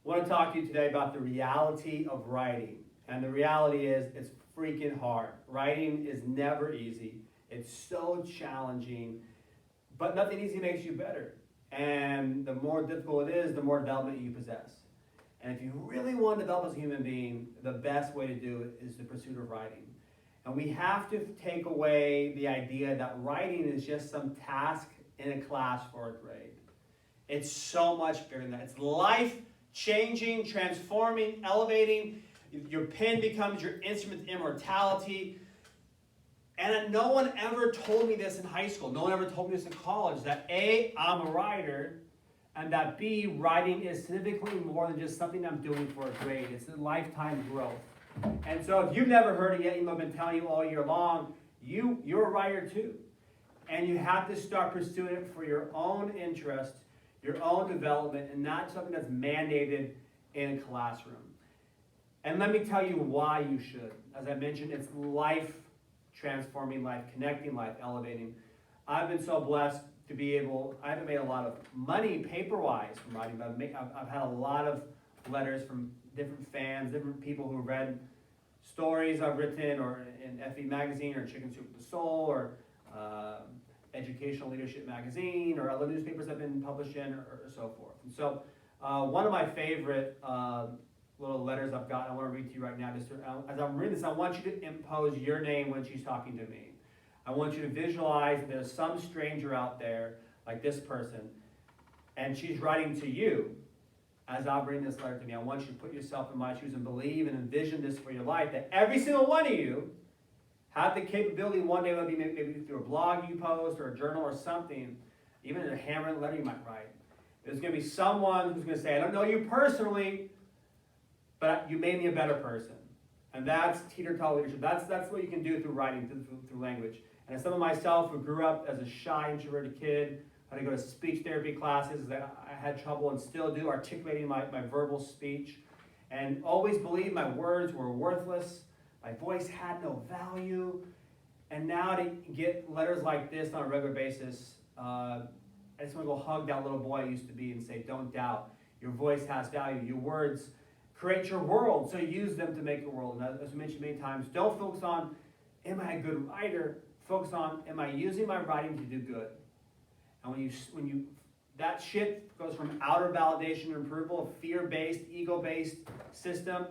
I want to talk to you today about the reality of writing. And the reality is it's freaking hard. Writing is never easy. It's so challenging, but nothing easy makes you better. And the more difficult it is, the more development you possess. And if you really want to develop as a human being, the best way to do it is the pursuit of writing. And we have to take away the idea that writing is just some task in a class for a grade. It's so much bigger than that. It's life-changing, transforming, elevating. Your pen becomes your instrument of immortality. And no one ever told me this in high school. No one ever told me this in college, that A, I'm a writer, and that B, writing is significantly more than just something I'm doing for a grade. It's a lifetime growth. And so if you've never heard it yet, even though I've been telling you all year long, you're a writer too. And you have to start pursuing it for your own interest, your own development, and not something that's mandated in a classroom. And let me tell you why you should. As I mentioned, it's life transforming, life connecting, life elevating. I've been so blessed to be able, I haven't made a lot of money paper-wise from writing, but I've had a lot of letters from different fans, different people who read stories I've written, or in FV Magazine, or Chicken Soup for the Soul, or Educational Leadership Magazine, or other newspapers I've been published in, or so forth. And so one of my favorite little letters I've got, I want to read to you right now. Just as I'm reading this, I want you to impose your name when she's talking to me. I want you to visualize that there's some stranger out there, like this person, and she's writing to you. As I'm reading this letter to me, I want you to put yourself in my shoes and believe and envision this for your life, that every single one of you have the capability one day, maybe through a blog you post, or a journal or something, even in a handwritten letter you might write. There's going to be someone who's going to say, I don't know you personally, but you made me a better person. And that's teeter-totter leadership. That's what you can do through writing, through language. And as someone myself who grew up as a shy, introverted kid, had to go to speech therapy classes, that I had trouble and still do articulating my verbal speech, and always believed my words were worthless, my voice had no value. And now to get letters like this on a regular basis, I just want to go hug that little boy I used to be and say, don't doubt. Your voice has value. Your words create your world, so use them to make your world. And as I mentioned many times, don't focus on, am I a good writer? Focus on, am I using my writing to do good? And when you that shift goes from outer validation and approval, a fear-based, ego-based system,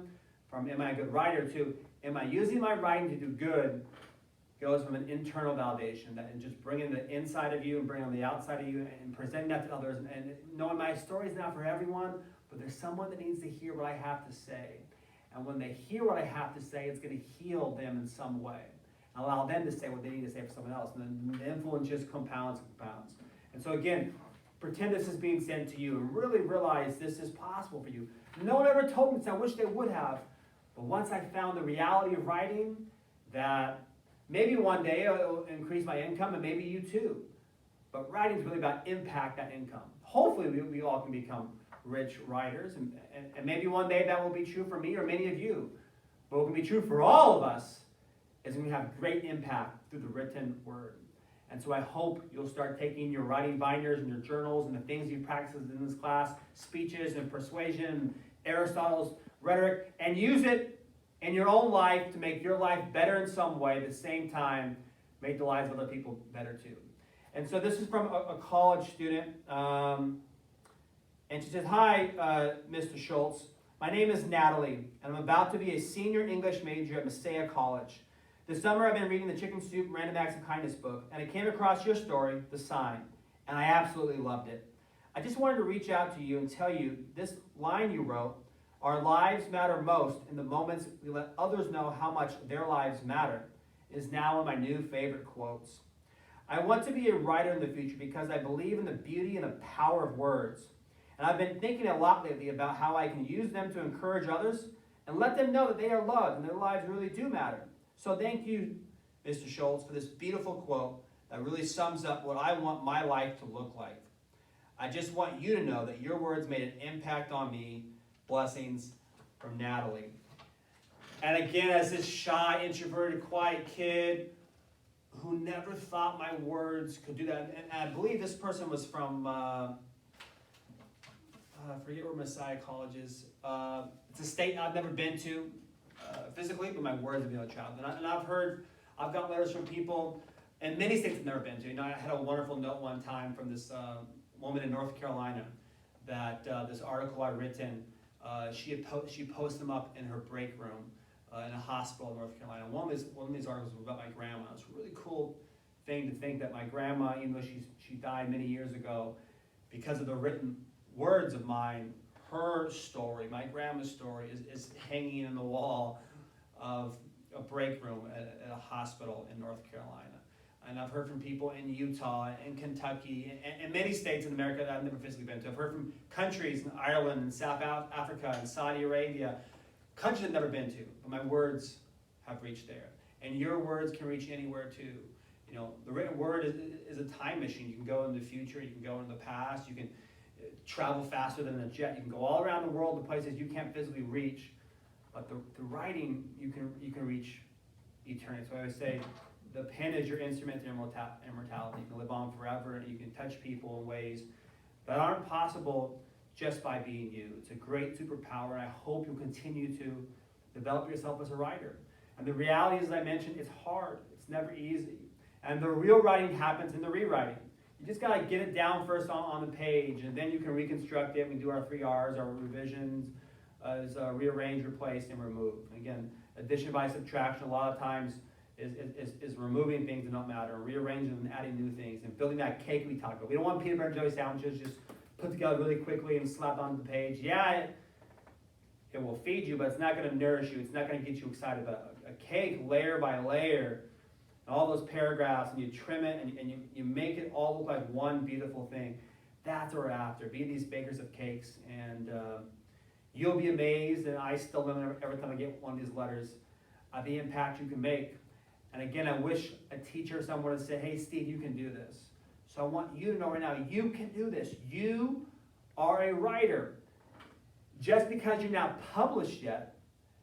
from am I a good writer to am I using my writing to do good, goes from an internal validation, and just bringing the inside of you and bringing on the outside of you and presenting that to others, and knowing my story is not for everyone, but there's someone that needs to hear what I have to say. And when they hear what I have to say, it's going to heal them in some way. And allow them to say what they need to say for someone else. And then the influence just compounds and compounds. And so again, pretend this is being sent to you and really realize this is possible for you. No one ever told me this. I wish they would have. But once I found the reality of writing, that maybe one day it'll increase my income, and maybe you too. But writing is really about impact that income. Hopefully we all can become rich writers, and maybe one day that will be true for me or many of you. But what can be true for all of us is we have great impact through the written word. And so I hope you'll start taking your writing binders and your journals and the things you practice in this class, speeches and persuasion, Aristotle's rhetoric, and use it in your own life to make your life better in some way, at the same time make the lives of other people better too. And so this is from a college student, and she says, hi, Mr. Schultz. My name is Natalie, and I'm about to be a senior English major at Messiah College. This summer I've been reading the Chicken Soup Random Acts of Kindness book, and I came across your story, The Sign, and I absolutely loved it. I just wanted to reach out to you and tell you this line you wrote, our lives matter most in the moments we let others know how much their lives matter, is now one of my new favorite quotes. I want to be a writer in the future because I believe in the beauty and the power of words. And I've been thinking a lot lately about how I can use them to encourage others and let them know that they are loved and their lives really do matter. So thank you, Mr. Schultz, for this beautiful quote that really sums up what I want my life to look like. I just want you to know that your words made an impact on me. Blessings from Natalie. And again, as this shy, introverted, quiet kid who never thought my words could do that, and I believe this person was from I forget where Messiah College is. It's a state I've never been to physically, but my words have been able to travel. And I've got letters from people in many states I've never been to. You know, I had a wonderful note one time from this woman in North Carolina that this article I'd written, she posted them up in her break room in a hospital in North Carolina. One of these articles was about my grandma. It's a really cool thing to think that my grandma, even though she died many years ago, because of the written words of mine, her story, my grandma's story, is hanging in the wall of a break room at a hospital in North Carolina. And I've heard from people in Utah and Kentucky and many states in America that I've never physically been to. I've heard from countries in Ireland and South Africa and Saudi Arabia, countries I've never been to, but my words have reached there. And your words can reach anywhere too. You know, the written word is a time machine. You can go into the future, you can go into the past, you can travel faster than a jet, you can go all around the world to places you can't physically reach. But the writing, you can reach eternity. So I always say, the pen is your instrument to immortality. You can live on forever, and you can touch people in ways that aren't possible just by being you. It's a great superpower, and I hope you'll continue to develop yourself as a writer. And the reality is, as I mentioned, it's hard. It's never easy. And the real writing happens in the rewriting. You just got to get it down first on the page, and then you can reconstruct it. We do our 3 R's, our revisions, rearrange, replace, and remove. And again, addition by subtraction a lot of times is removing things that don't matter, and rearranging and adding new things, and building that cake we talked about. We don't want peanut butter and jelly sandwiches just put together really quickly and slapped onto the page. Yeah, it will feed you, but it's not going to nourish you. It's not going to get you excited. But a cake, layer by layer, and all those paragraphs, and you trim it, and you make it all look like one beautiful thing. That's what we're after. Be these bakers of cakes, and you'll be amazed, and I still learn every time I get one of these letters, the impact you can make. And again, I wish a teacher or someone would say, hey, Steve, you can do this. So I want you to know right now, you can do this. You are a writer. Just because you're not published yet,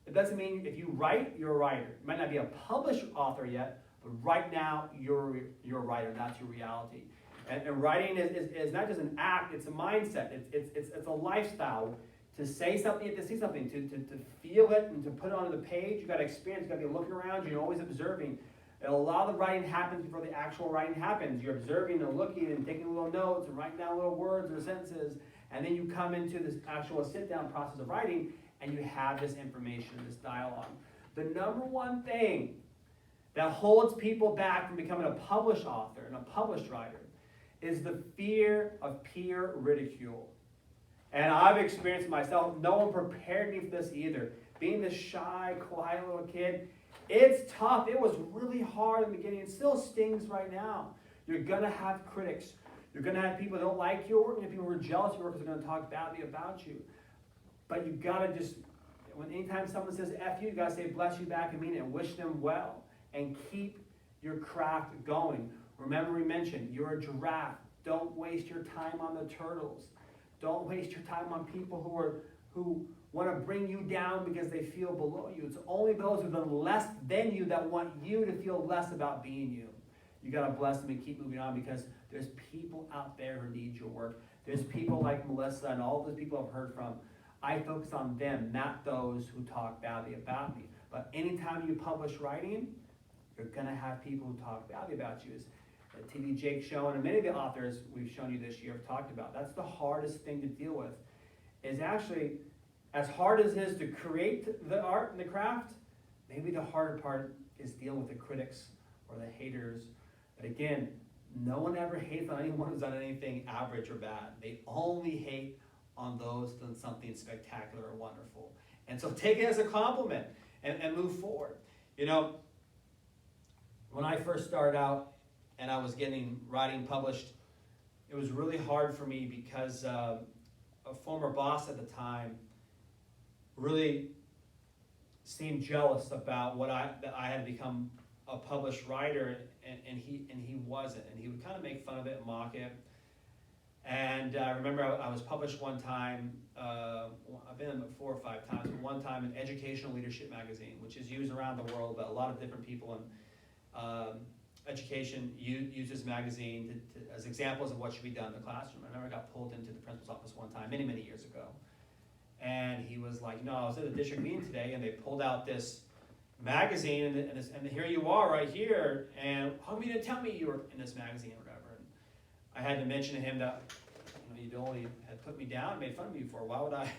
it doesn't mean if you write, you're a writer. You might not be a published author yet, but right now, you're a writer. That's your reality. And writing is not just an act, it's a mindset. It's a lifestyle. To say something, to see something, to feel it, and to put it onto the page, you've got to experience, you've got to be looking around, you're always observing. And a lot of the writing happens before the actual writing happens. You're observing and looking and taking little notes and writing down little words or sentences, and then you come into this actual sit-down process of writing, and you have this information, this dialogue. The number one thing that holds people back from becoming a published author and a published writer is the fear of peer ridicule. And I've experienced it myself. No one prepared me for this either. Being this shy, quiet little kid, it's tough. It was really hard in the beginning. It still stings right now. You're going to have critics. You're going to have people that don't like your work, and people who are jealous of your work because they're going to talk badly about you. But you've got to just, anytime someone says F you, you've got to say bless you back and mean it and wish them well. And keep your craft going. Remember we mentioned, you're a giraffe. Don't waste your time on the turtles. Don't waste your time on people who want to bring you down because they feel below you. It's only those who've done less than you that want you to feel less about being you. You got to bless them and keep moving on, because there's people out there who need your work. There's people like Melissa and all those people I've heard from. I focus on them, not those who talk badly about me. But anytime you publish writing, you're going to have people who talk badly about you. TV Jake shown, and many of the authors we've shown you this year have talked about. That's the hardest thing to deal with. Is actually, as hard as it is to create the art and the craft, maybe the harder part is dealing with the critics or the haters. But again, no one ever hates on anyone who's done anything average or bad. They only hate on those who've done something spectacular or wonderful. And so take it as a compliment and move forward. You know, when I first started out, and I was getting writing published, it was really hard for me because a former boss at the time really seemed jealous about that I had become a published writer, and he wasn't, and he would kind of make fun of it and mock it. And I remember I was published one time. I've been in it 4 or 5 times, but one time in Educational Leadership magazine, which is used around the world by a lot of different people, and education used this magazine as examples of what should be done in the classroom. I remember I got pulled into the principal's office one time, many, many years ago. And he was like, I was at the district meeting today, and they pulled out this magazine, and here you are right here, and how come you didn't tell me you were in this magazine or whatever? And I had to mention to him that you'd only had put me down, made fun of me before. Why would I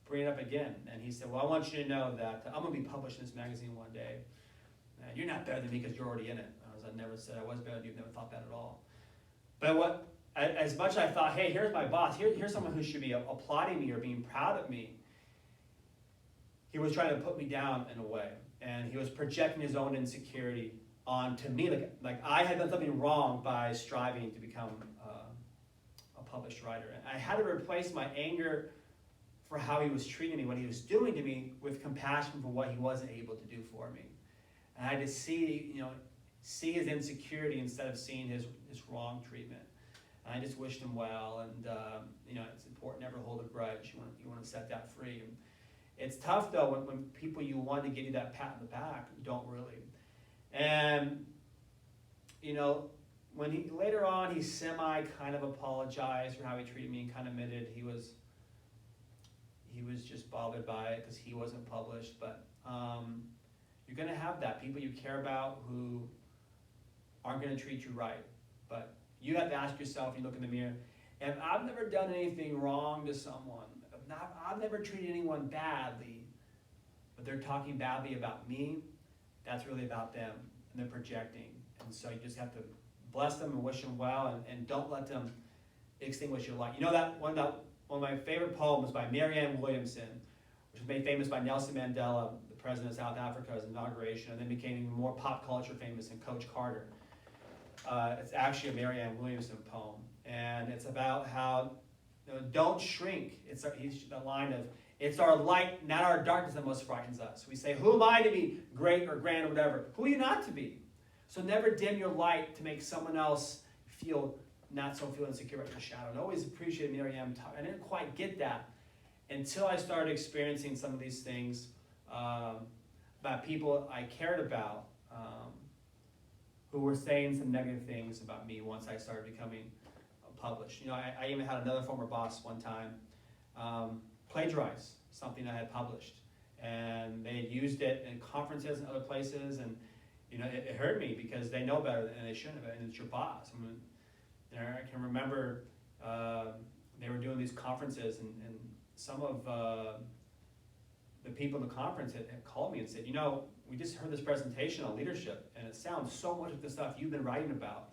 bring it up again? And he said, well, I want you to know that I'm going to be published in this magazine one day. And you're not better than me because you're already in it. I never said I was better than you. Never thought that at all. But as much as I thought, hey, here's my boss. Here's someone who should be applauding me or being proud of me. He was trying to put me down in a way. And he was projecting his own insecurity onto me. Like I had done something wrong by striving to become a published writer. And I had to replace my anger for how he was treating me, what he was doing to me, with compassion for what he wasn't able to do for me. And I had to see his insecurity instead of seeing his wrong treatment. And I just wished him well. And it's important never hold a grudge. You want to set that free. And it's tough though when people you want to give you that pat in the back don't really. And when he later on he semi kind of apologized for how he treated me and kind of admitted he was just bothered by it because he wasn't published. But you're going to have that people you care about who aren't going to treat you right. But you have to ask yourself, you look in the mirror, if I've never done anything wrong to someone, I've never treated anyone badly, but they're talking badly about me, that's really about them, and they're projecting. And so you just have to bless them and wish them well, and don't let them extinguish your light. That one of my favorite poems by Marianne Williamson, which was made famous by Nelson Mandela, the president of South Africa's inauguration, and then became even more pop culture famous in Coach Carter. It's actually a Marianne Williamson poem, and it's about how don't shrink. It's the line of, it's our light, not our darkness that most frightens us. We say, who am I to be great or grand or whatever? Who are you not to be? So never dim your light to make someone else feel insecure about your shadow. And I always appreciated Marianne. I didn't quite get that until I started experiencing some of these things about people I cared about who were saying some negative things about me once I started becoming published. I even had another former boss one time plagiarize something I had published, and they had used it in conferences and other places, and it hurt me because they know better and they shouldn't have, and it's your boss. I can remember they were doing these conferences, and some of the people in the conference had called me and said, we just heard this presentation on leadership, and it sounds so much like the stuff you've been writing about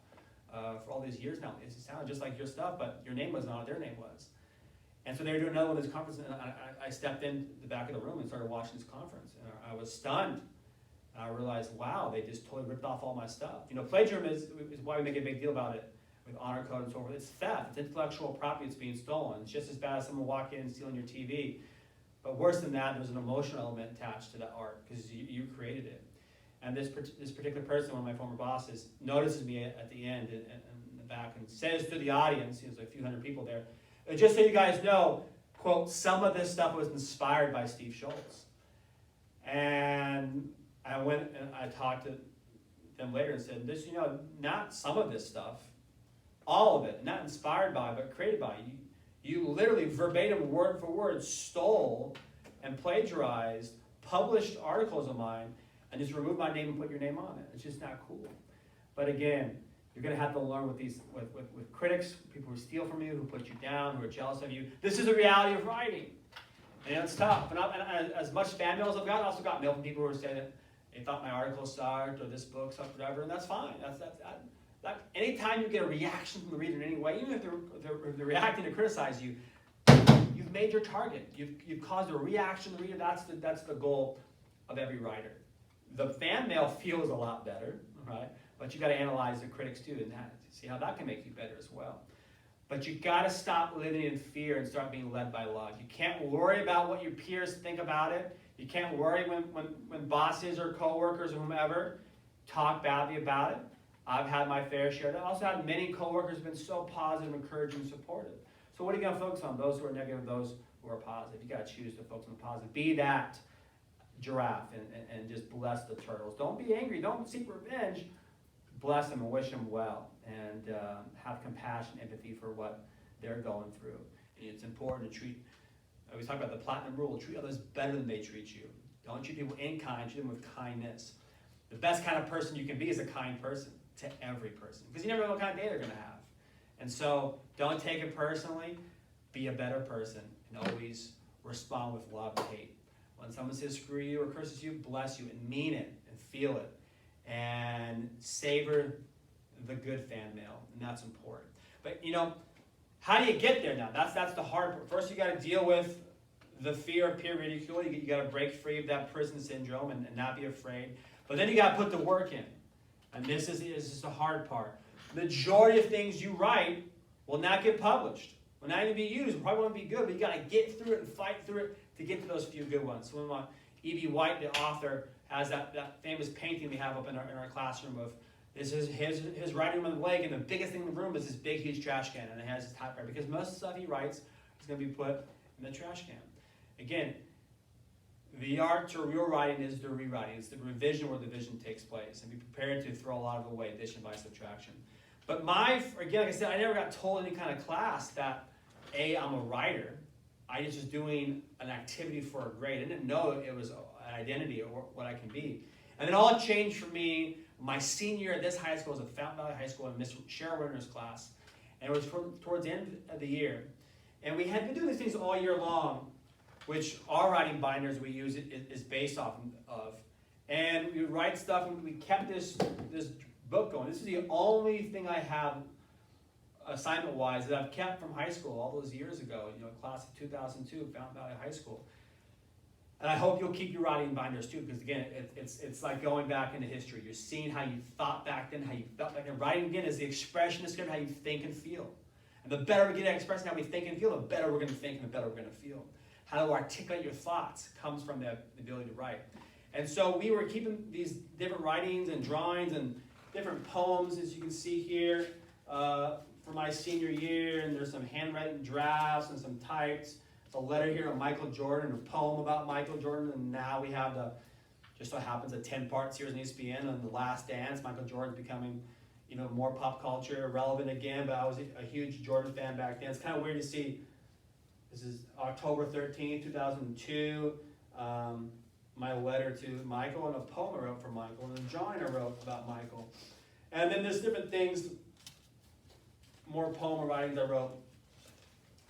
for all these years now. It sounded just like your stuff, but your name wasn't on it, their name was. And so they were doing another one of these conferences, and I stepped in the back of the room and started watching this conference, and I was stunned. And I realized, wow, they just totally ripped off all my stuff. Plagiarism is why we make a big deal about it with honor code and so forth. It's theft. It's intellectual property that's being stolen. It's just as bad as someone walking in and stealing your TV. But worse than that, there's an emotional element attached to that art because you created it. And this particular person, one of my former bosses, notices me at the end in the back and says to the audience, there's a few hundred people there, just so you guys know, quote, some of this stuff was inspired by Steve Schultz. And I went and I talked to them later and said, not some of this stuff, all of it, not inspired by, but created by you. You literally verbatim, word for word, stole and plagiarized, published articles of mine, and just removed my name and put your name on it. It's just not cool. But again, you're going to have to learn with critics, people who steal from you, who put you down, who are jealous of you. This is the reality of writing. And it's tough. And as much fan mail as I've got, I also got mail from people who are saying that they thought my article sucked or this book sucked, whatever, and that's fine. Anytime you get a reaction from the reader in any way, even if they're reacting to criticize you, you've made your target. You've caused a reaction to the reader. That's the goal of every writer. The fan mail feels a lot better, right? But you got to analyze the critics too, and see how that can make you better as well. But you got to stop living in fear and start being led by love. You can't worry about what your peers think about it. You can't worry when bosses or coworkers or whomever talk badly about it. I've had my fair share. I've also had many coworkers who've been so positive, encouraging, supportive. So what are you going to focus on? Those who are negative, those who are positive. You got to choose to focus on the positive. Be that giraffe and just bless the turtles. Don't be angry. Don't seek revenge. bless them and wish them well, and have compassion, empathy for what they're going through. And it's important to treat, we talk about the platinum rule, treat others better than they treat you. Don't treat people in kind, treat them with kindness. The best kind of person you can be is a kind person to every person, because you never know what kind of day they're going to have. And so don't take it personally. Be a better person, and always respond with love and hate. When someone says screw you or curses you, bless you and mean it and feel it, and savor the good fan mail, and that's important. But how do you get there now? That's the hard part. First, you got to deal with the fear of peer ridicule. You got to break free of that prison syndrome and not be afraid. But then you got to put the work in, and this is the hard part. Majority of things you write will not get published, will not even be used, probably won't be good, but you got to get through it and fight through it to get to those few good ones. So E.B. White, the author, has that famous painting we have up in our classroom of this is his writing room on the leg, and the biggest thing in the room is this big, huge trash can, and it has his typewriter, because most of the stuff he writes is going to be put in the trash can. Again, the art to real writing is the rewriting. It's the revision where the vision takes place, and be prepared to throw a lot of it away, addition by subtraction. But again, like I said, I never got told in any kind of class that, I'm a writer. I was just doing an activity for a grade. I didn't know it was an identity or what I can be. And it all changed for me my senior year at this high school. Was at Fountain Valley High School in Miss Cheryl Winter's class. And it was towards the end of the year. And we had been doing these things all year long, which our writing binders we use is based off of. And we would write stuff, and we kept this book going. This is the only thing I have assignment-wise that I've kept from high school all those years ago, class of 2002, Fountain Valley High School. And I hope you'll keep your writing binders too, because again, it's like going back into history. You're seeing how you thought back then, how you felt back then. Writing, again, is the expression, description, how you think and feel. And the better we get at expressing how we think and feel, the better we're going to think and the better we're going to feel. How to articulate your thoughts comes from the ability to write. And so we were keeping these different writings and drawings and different poems, as you can see here, for my senior year. And there's some handwritten drafts and some types. A letter here on Michael Jordan, a poem about Michael Jordan, and now we have just so happens, a 10-part series on ESPN on The Last Dance. Michael Jordan's becoming, more pop culture relevant again, but I was a huge Jordan fan back then. It's kind of weird to see. This is October 13th, 2002. My letter to Michael, and a poem I wrote for Michael, and a drawing I wrote about Michael. And then there's different things, more poem writings I wrote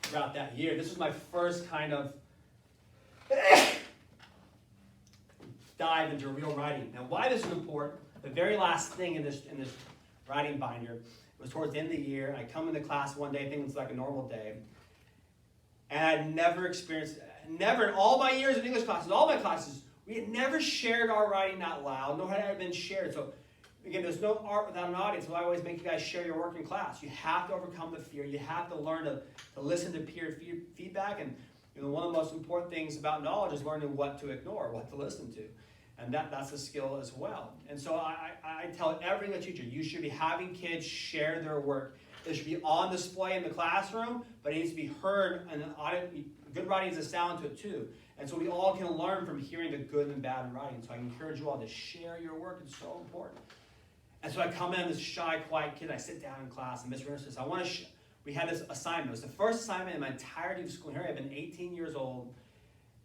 throughout that year. This was my first kind of dive into real writing. Now, why this is important, the very last thing in this writing binder was towards the end of the year. I come into class one day, thinking it's like a normal day, and I'd never experienced, in all my years of English classes, all my classes, we had never shared our writing out loud, nor had it ever been shared. So again, there's no art without an audience. So I always make you guys share your work in class. You have to overcome the fear. You have to learn to listen to peer feedback. And one of the most important things about knowledge is learning what to ignore, what to listen to. And that's a skill as well. And so I tell every teacher, you should be having kids share their work. It should be on display in the classroom, but it needs to be heard. And good writing is a sound to it too. And so we all can learn from hearing the good and bad in writing. So I encourage you all to share your work. It's so important. And so I come in, this shy, quiet kid. I sit down in class, and Miss Renner says, we had this assignment. It was the first assignment in my entirety of schooling. Here I've been 18 years old,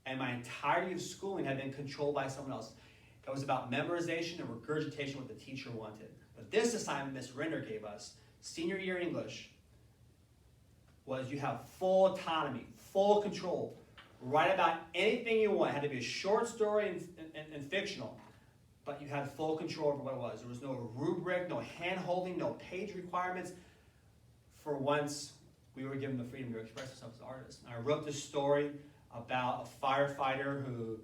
and my entirety of schooling had been controlled by someone else. It was about memorization and regurgitation, what the teacher wanted. But this assignment Miss Render gave us, senior year English, was you have full autonomy, full control. Write about anything you want. It had to be a short story and fictional, but you had full control over what it was. There was no rubric, no hand-holding, no page requirements. For once, we were given the freedom to express ourselves as artists. And I wrote this story about a firefighter who,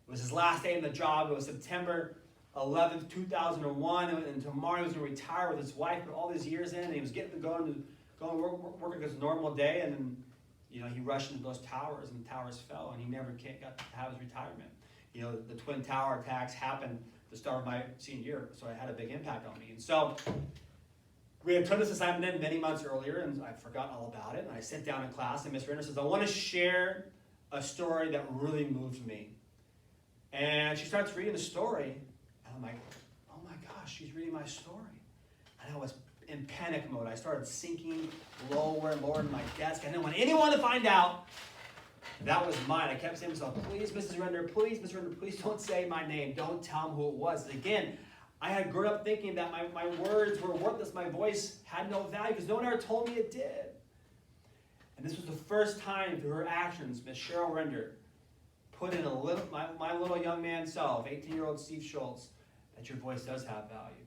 it was his last day in the job. It was September 11th, 2001, and tomorrow he was going to retire with his wife, put all these years in, and he was getting to go and work his normal day, and then he rushed into those towers, and the towers fell, and he never got to have his retirement. The Twin Tower attacks happened at the start of my senior year, so it had a big impact on me. And so we had put this assignment in many months earlier, and I'd forgotten all about it. And I sit down in class, and Miss Renner says, I want to share a story that really moved me. And she starts reading the story, and I'm like, oh my gosh, she's reading my story. And I was in panic mode. I started sinking lower and lower in my desk. I didn't want anyone to find out that was mine. I kept saying to myself, please, Mrs. Render, please, Mrs. Render, please don't say my name. Don't tell them who it was. And again, I had grown up thinking that my words were worthless. My voice had no value because no one ever told me it did. And this was the first time through her actions, Miss Cheryl Render put in my little young man self, 18-year-old Steve Schultz, that your voice does have value,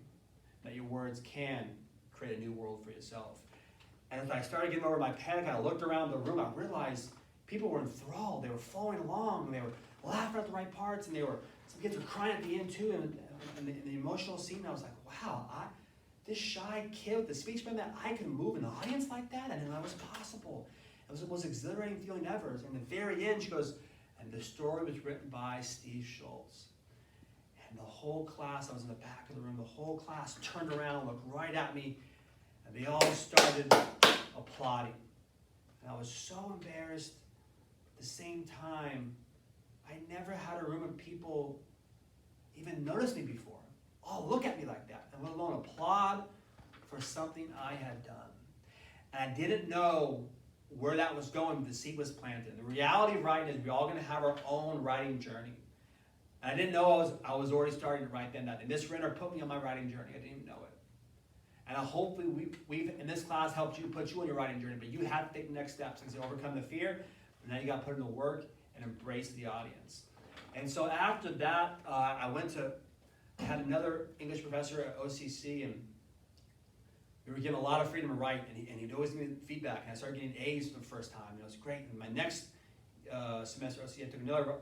that your words can create a new world for yourself. And as I started getting over my panic, I looked around the room, I realized people were enthralled. They were following along, and they were laughing at the right parts, and some kids were crying at the end too, and the emotional scene. I was like, wow, this shy kid with the speech impediment, I can move in the audience like that? I didn't know that was possible. It was the most exhilarating feeling ever. And in the very end, she goes, and the story was written by Steve Schultz. And the whole class, I was in the back of the room, the whole class turned around, looked right at me, and they all started applauding. And I was so embarrassed. At the same time, I never had a room of people even notice me before. Oh, look at me like that, and let alone applaud for something I had done. And I didn't know where that was going. The seed was planted. The reality of writing is we're all going to have our own writing journey. And I didn't know I was already starting to write then that. And Miss Renner put me on my writing journey. I didn't even know it. And hopefully we've in this class helped you, put you on your writing journey. But you have to take the next steps and overcome the fear. And then you got to put in the work and embrace the audience. And so after that, I had another English professor at OCC, and we were given a lot of freedom to write, and he'd always give me feedback, and I started getting A's for the first time, and it was great. And my next semester at OCC, I took another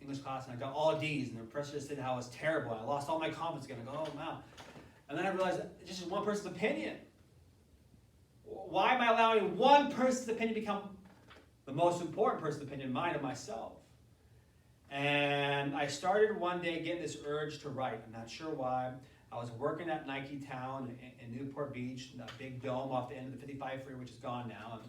English class, and I got all D's, and the professor just said how I was terrible, and I lost all my confidence again. I go, oh, wow. And then I realized it's just one person's opinion. Why am I allowing one person's opinion to become the most important person's opinion, mine and myself? And I started one day getting this urge to write. I'm not sure why. I was working at Nike Town in Newport Beach, that big dome off the end of the 55 freeway, which is gone now.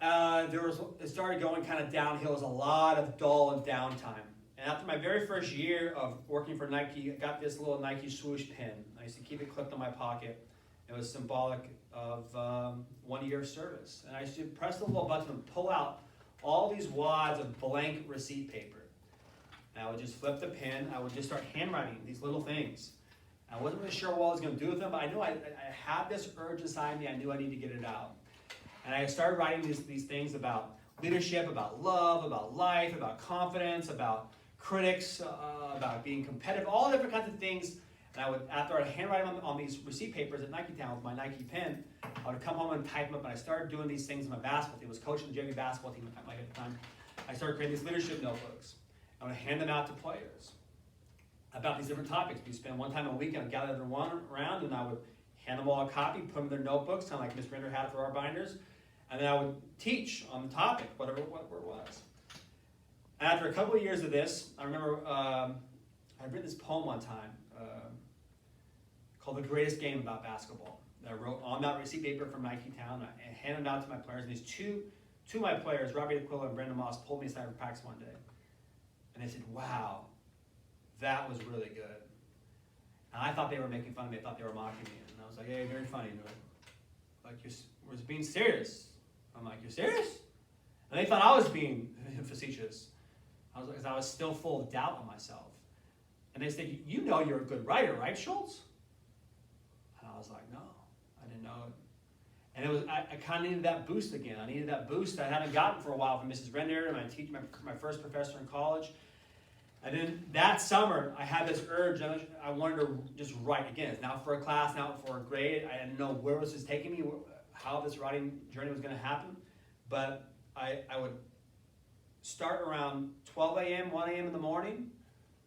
And it started going kind of downhill. There was a lot of dull and downtime. And after my very first year of working for Nike, I got this little Nike swoosh pin. I used to keep it clipped on my pocket. It was symbolic of 1 year of service. And I used to press the little button and pull out all these wads of blank receipt paper. And I would just flip the pen. I would just start handwriting these little things. I wasn't really sure what I was going to do with them, but I knew I had this urge inside me. I knew I needed to get it out. And I started writing these things about leadership, about love, about life, about confidence, about critics, about being competitive, all different kinds of things. And after I handwrite them on these receipt papers at Nike Town with my Nike pen, I would come home and type them up. And I started doing these things in my basketball team. I was coaching the JV basketball team at the time. I started creating these leadership notebooks. I would hand them out to players about these different topics. We spend one time a week, I would gather everyone around, and I would hand them all a copy, put them in their notebooks, kind of like Miss Render had for our binders, and then I would teach on the topic, whatever it was. And after a couple of years of this, I remember I'd written this poem one time called The Greatest Game About Basketball that I wrote on that receipt paper from Nike Town. I handed it out to my players, and these two of my players, Robbie Aquila and Brandon Moss, pulled me aside for practice one day. And they said, wow, that was really good. And I thought they were making fun of me. I thought they were mocking me. And I was like, hey, very funny. And they're like, you're being serious. I'm like, you're serious? And they thought I was being facetious. Because I was still full of doubt on myself. And they said, you know you're a good writer, right, Schultz? And I was like, no, I didn't know it. And I kind of needed that boost again. I needed that boost I hadn't gotten for a while from Mrs. Render and my first professor in college. And then that summer, I had this urge. I wanted to just write again. It's now for a class, now for a grade. I didn't know where this was taking me, how this writing journey was going to happen. But I would start around 12 a.m., 1 a.m. in the morning,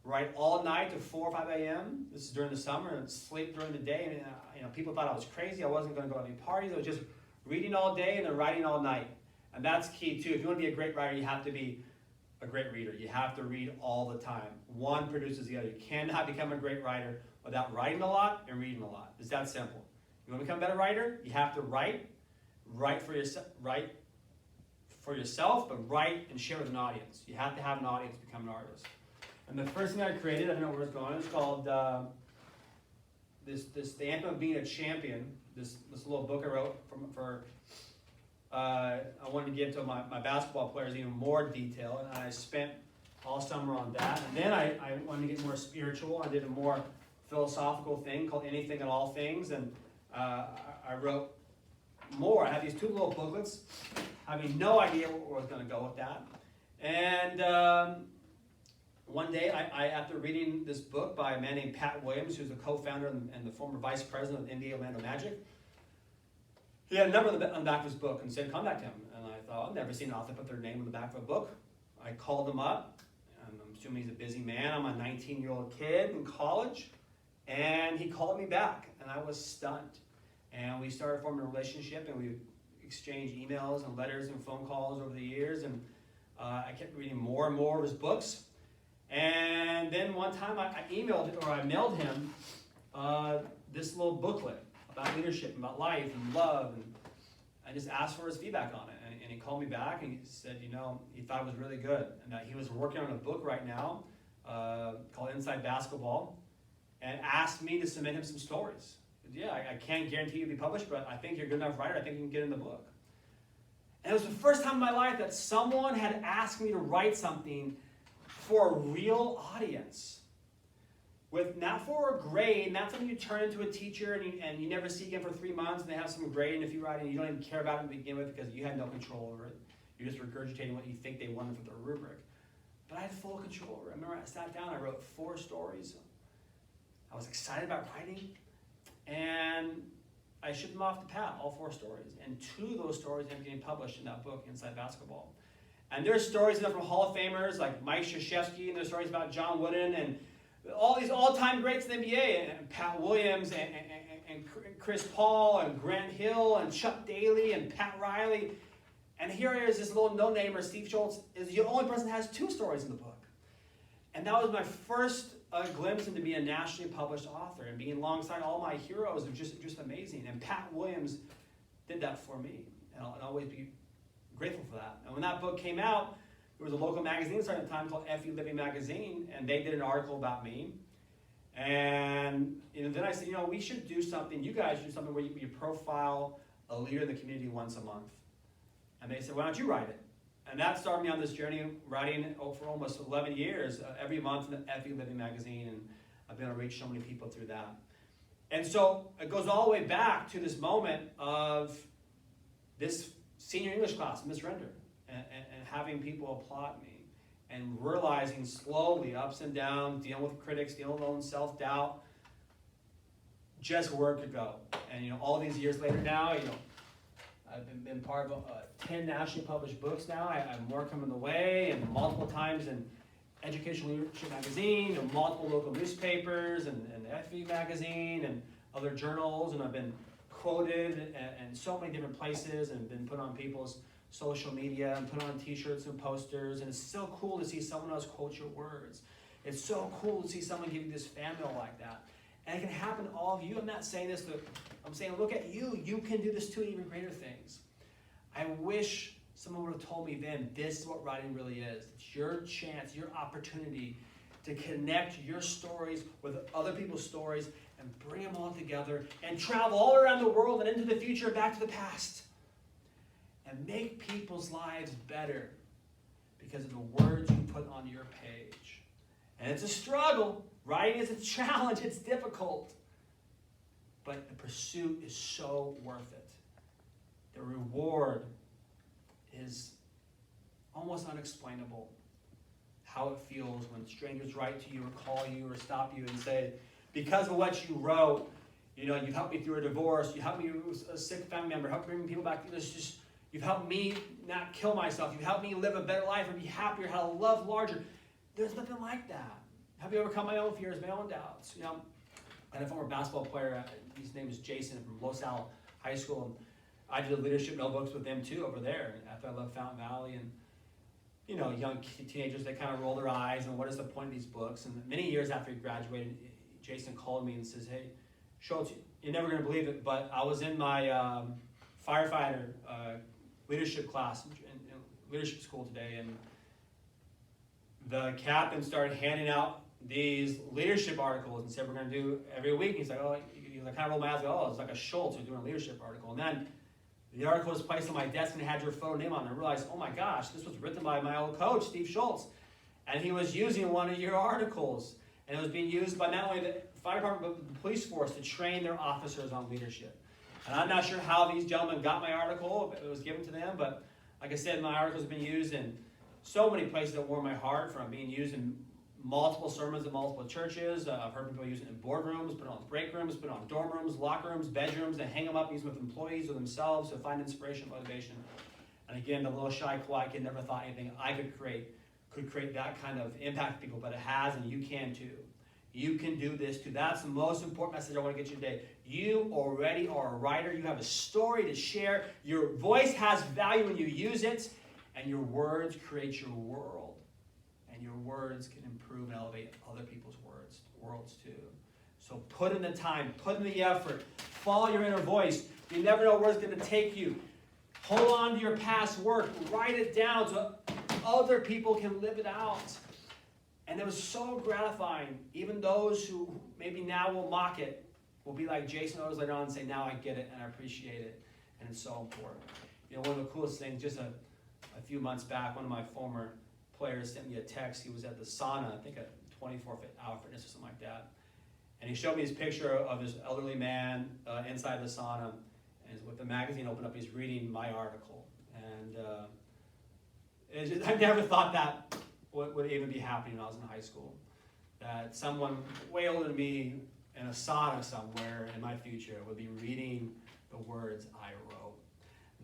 write all night to 4 or 5 a.m. This is during the summer, and sleep during the day. And people thought I was crazy. I wasn't going to go to any parties. I was just reading all day and then writing all night. And that's key, too. If you want to be a great writer, you have to be a great reader. You have to read all the time. One produces the other. You cannot become a great writer without writing a lot and reading a lot. It's that simple. You want to become a better writer? You have to write for yourself, but write and share with an audience. You have to have an audience to become an artist. And the first thing I created, I don't know where it's going, it's called the Anthem of Being a Champion, this little book I wrote I wanted to give to my basketball players even more detail, and I spent all summer on that. And then I wanted to get more spiritual. I did a more philosophical thing called Anything and All Things, and I wrote more. I had these two little booklets, having no idea where I was going to go with that. And one day, after reading this book by a man named Pat Williams, who's a co-founder and the former vice president of India Orlando Magic, he had a number on the back of his book and said, contact him. And I thought, I've never seen an author put their name on the back of a book. I called him up, and I'm assuming he's a busy man. I'm a 19-year-old kid in college, and he called me back, and I was stunned. And we started forming a relationship, and we exchanged emails and letters and phone calls over the years, and I kept reading more and more of his books. And then one time I mailed him this little booklet about leadership, about life and love, and I just asked for his feedback on it. And he called me back and he said, he thought it was really good, and that he was working on a book right now called Inside Basketball, and asked me to submit him some stories. Yeah, I can't guarantee you'll be published, but I think you're a good enough writer. I think you can get in the book. And it was the first time in my life that someone had asked me to write something for a real audience. Not for a grade, not something you turn into a teacher and you never see again for 3 months, and they have some grade in if you write and you don't even care about it to begin with because you had no control over it. You're just regurgitating what you think they wanted for their rubric. But I had full control over it. I remember I sat down, I wrote 4 stories. I was excited about writing, and I shipped them off to Pat, all 4 stories. And 2 of those stories ended up getting published in that book, Inside Basketball. And there's stories from Hall of Famers like Mike Krzyzewski, and there's stories about John Wooden, and all these all-time greats in the NBA, and Pat Williams, and Chris Paul, and Grant Hill, and Chuck Daly, and Pat Riley. And here is this little no-namer, Steve Schultz, is the only person that has 2 stories in the book. And that was my first glimpse into being a nationally published author, and being alongside all my heroes was just amazing. And Pat Williams did that for me, and I'll always be grateful for that. And when that book came out, there was a local magazine starting at the time called FVHS Living Magazine, and they did an article about me. And then I said, we should do something. You guys should do something where you profile a leader in the community once a month. And they said, why don't you write it? And that started me on this journey, writing for almost 11 years, every month in the FVHS Living Magazine, and I've been able to reach so many people through that. And so it goes all the way back to this moment of this senior English class, Miss Render, and having people applaud me, and realizing slowly, ups and downs, dealing with critics, dealing with own self-doubt, just where it could go. And all these years later now, I've been part of 10 nationally published books now. I have more coming the way, and multiple times in Educational Leadership Magazine, and multiple local newspapers, and FV Magazine, and other journals, and I've been quoted in so many different places, and been put on people's social media, and put on t-shirts and posters, and it's so cool to see someone else quote your words. It's so cool to see someone give you this fan mail like that. And it can happen to all of you. I'm not saying this I'm saying, look at you. You can do this too, even greater things. I wish someone would have told me then, this is what writing really is. It's your chance, your opportunity to connect your stories with other people's stories and bring them all together and travel all around the world and into the future, back to the past, and make people's lives better because of the words you put on your page. And it's a struggle. Writing is a challenge. It's difficult. But the pursuit is so worth it. The reward is almost unexplainable. How it feels when strangers write to you or call you or stop you and say, because of what you wrote, you've helped me through a divorce, you helped me with a sick family member, helped bring people back. You've helped me not kill myself. You've helped me live a better life and be happier, have a love larger. There's nothing like that. Have you overcome my own fears, my own doubts? I had a former basketball player, his name is Jason from Los Al High School, and I did leadership notebooks with them too over there after I left Fountain Valley. And young teenagers, they kind of roll their eyes and what is the point of these books? And many years after he graduated, Jason called me and says, hey, Schultz, you're never going to believe it, but I was in my firefighter leadership class in leadership school today, and the captain started handing out these leadership articles and said we're going to do every week. He's like, oh, I kind of rolled my eyes, oh, it's like a Schultz, we're doing a leadership article. And then the article was placed on my desk and it had your photo name on it. And I realized, oh my gosh, this was written by my old coach, Steve Schultz. And he was using one of your articles. And it was being used by not only the fire department, but the police force to train their officers on leadership. And I'm not sure how these gentlemen got my article, if it was given to them, but like I said, my article has been used in so many places that warm my heart, from being used in multiple sermons at multiple churches. I've heard people use it in boardrooms, put it on break rooms, put it on dorm rooms, locker rooms, bedrooms, and hang them up, use them with employees or themselves to find inspiration, motivation. And again, the little shy, quiet kid never thought anything I could create that kind of impact to people, but it has, and you can too. You can do this too. That's the most important message I want to get you today. You already are a writer. You have a story to share. Your voice has value when you use it, and your words create your world. And your words can improve and elevate other people's worlds too. So put in the time, put in the effort, follow your inner voice. You never know where it's going to take you. Hold on to your past work, write it down so other people can live it out. And it was so gratifying. Even those who maybe now will mock it will be like Jason Otis later on and say, now I get it and I appreciate it. And it's so important. You know, one of the coolest things, just a few months back, one of my former players sent me a text. He was at the sauna, I think a 24-hour fitness or something like that. And he showed me his picture of this elderly man inside the sauna. And with the magazine opened up, he's reading my article. And it's just, I never thought that would even be happening when I was in high school. That someone way older than me in a sauna somewhere in my future would be reading the words I wrote.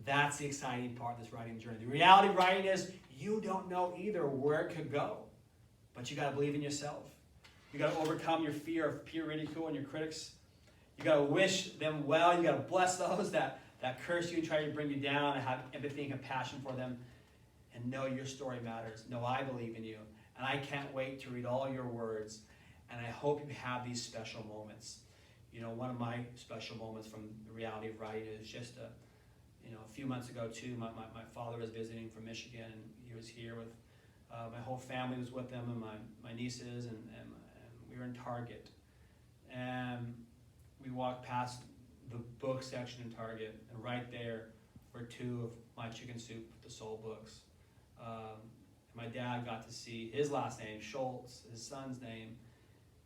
That's the exciting part of this writing journey. The reality of writing is you don't know either where it could go, but you got to believe in yourself. You got to overcome your fear of peer ridicule and your critics. You got to wish them well. You got to bless those that curse you and try to bring you down, and have empathy and compassion for them. And know your story matters. Know I believe in you. And I can't wait to read all your words. And I hope you have these special moments. You know, one of my special moments from the reality of writing is just a few months ago too, my father was visiting from Michigan, and he was here with, my whole family was with them, and my nieces, and we were in Target. And we walked past the book section in Target, and right there were two of my Chicken Soup the Soul books. My dad got to see his last name, Schultz, his son's name,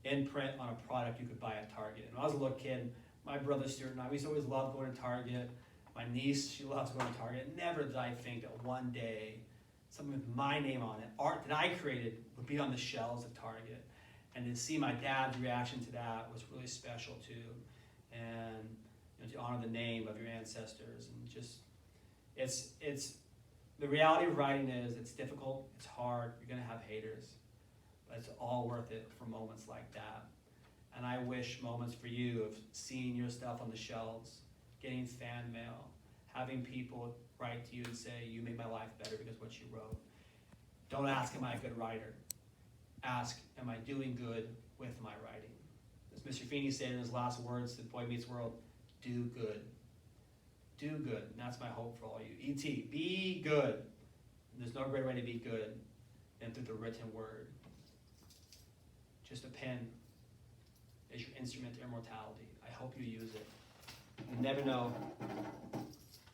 in print on a product you could buy at Target. And when I was a little kid, my brother Stuart and I, we used to always love going to Target. My niece, she loves going to Target. Never did I think that one day something with my name on it, art that I created, would be on the shelves of Target. And to see my dad's reaction to that was really special too. And to honor the name of your ancestors, and just, it's the reality of writing is it's difficult, it's hard, you're going to have haters, but it's all worth it for moments like that. And I wish moments for you of seeing your stuff on the shelves, getting fan mail, having people write to you and say, you made my life better because of what you wrote. Don't ask, am I a good writer? Ask, am I doing good with my writing? As Mr. Feeney said in his last words to Boy Meets World, do good. Do good. And that's my hope for all you. E.T., be good. And there's no greater way to be good than through the written word. Just a pen is your instrument to immortality. I hope you use it. You never know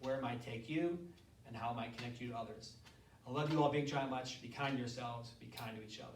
where it might take you and how it might connect you to others. I love you all big, giant much. Be kind to yourselves. Be kind to each other.